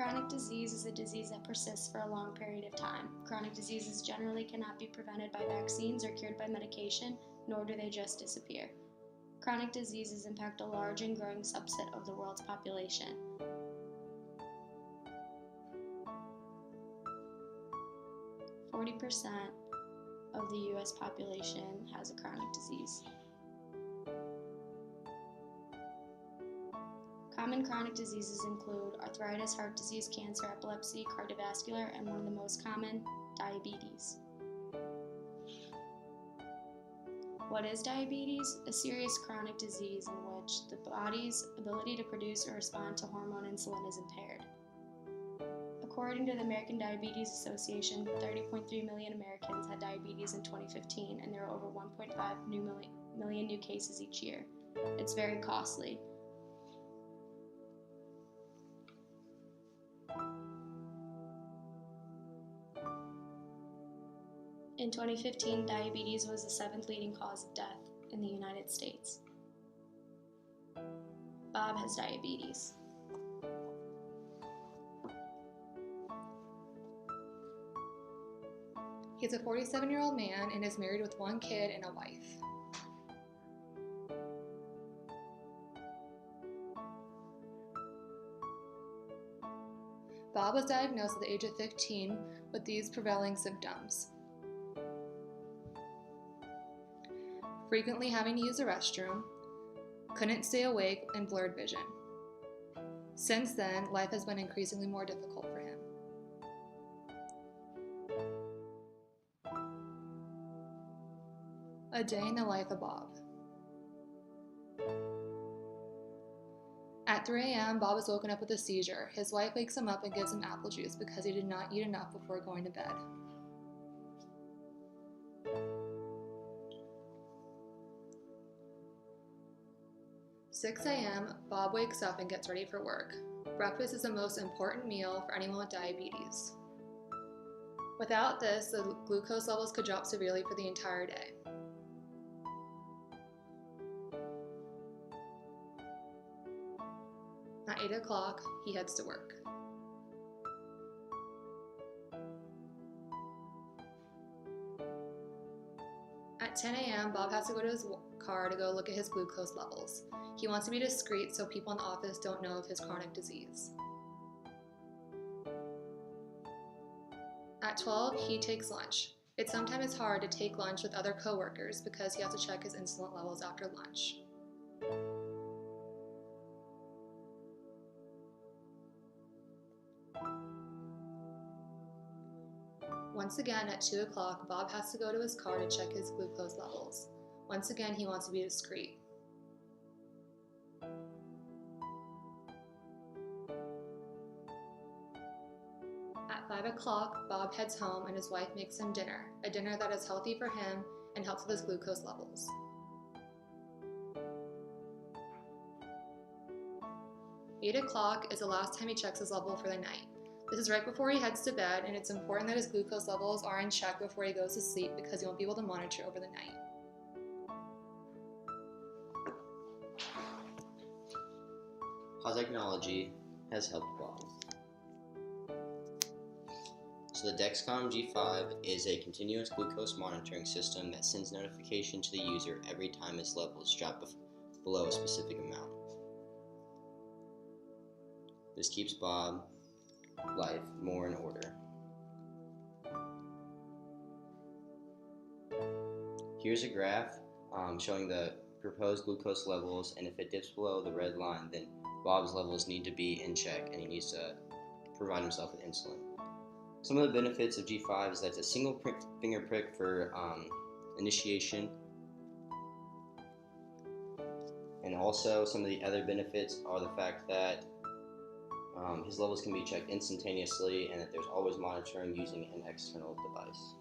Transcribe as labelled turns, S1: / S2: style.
S1: Chronic disease is a disease that persists for a long period of time. Chronic diseases generally cannot be prevented by vaccines or cured by medication, nor do they just disappear. Chronic diseases impact a large and growing subset of the world's population. %40 of the U.S. population has a chronic disease. Common chronic diseases include arthritis, heart disease, cancer, epilepsy, cardiovascular, and one of the most common, diabetes. What is diabetes? A serious chronic disease in which the body's ability to produce or respond to hormone insulin is impaired. According to the American Diabetes Association, 30.3 million Americans had diabetes in 2015, and there are over 1.5 million new cases each year. It's very costly. In 2015, diabetes was the 7th leading cause of death in the United States. Bob has diabetes.
S2: He's a 47-year-old man and is married with 1 kid and a wife. Bob was diagnosed at the age of 15 with these prevailing symptoms: frequently having to use the restroom, couldn't stay awake, and blurred vision. Since then, life has been increasingly more difficult for him. A day in the life of Bob. At 3 a.m., Bob is woken up with a seizure. His wife wakes him up and gives him apple juice because he did not eat enough before going to bed. 6 a.m., Bob wakes up and gets ready for work. Breakfast is the most important meal for anyone with diabetes. Without this, the glucose levels could drop severely for the entire day. At 8 o'clock, he heads to work. At 10 a.m., Bob has to go to his car to go look at his glucose levels. He wants to be discreet so people in the office don't know of his chronic disease. At 12, he takes lunch. It sometimes is hard to take lunch with other coworkers because he has to check his insulin levels after lunch. Once again, at 2 o'clock, Bob has to go to his car to check his glucose levels. Once again, he wants to be discreet. At 5 o'clock, Bob heads home and his wife makes him dinner, a dinner that is healthy for him and helps with his glucose levels. 8 o'clock is the last time he checks his level for the night. This is right before he heads to bed, and it's important that his glucose levels are in check before he goes to sleep because he won't be able to monitor over the night.
S3: How technology has helped Bob. So the Dexcom G5 is a continuous glucose monitoring system that sends notification to the user every time his levels drop below a specific amount. This keeps Bob's life more in order. Here's a graph showing the proposed glucose levels, and if it dips below the red line, then Bob's levels need to be in check and he needs to provide himself with insulin. Some of the benefits of G5 is that it's a single finger prick for initiation, and also some of the other benefits are the fact that his levels can be checked instantaneously and that there's always monitoring using an external device.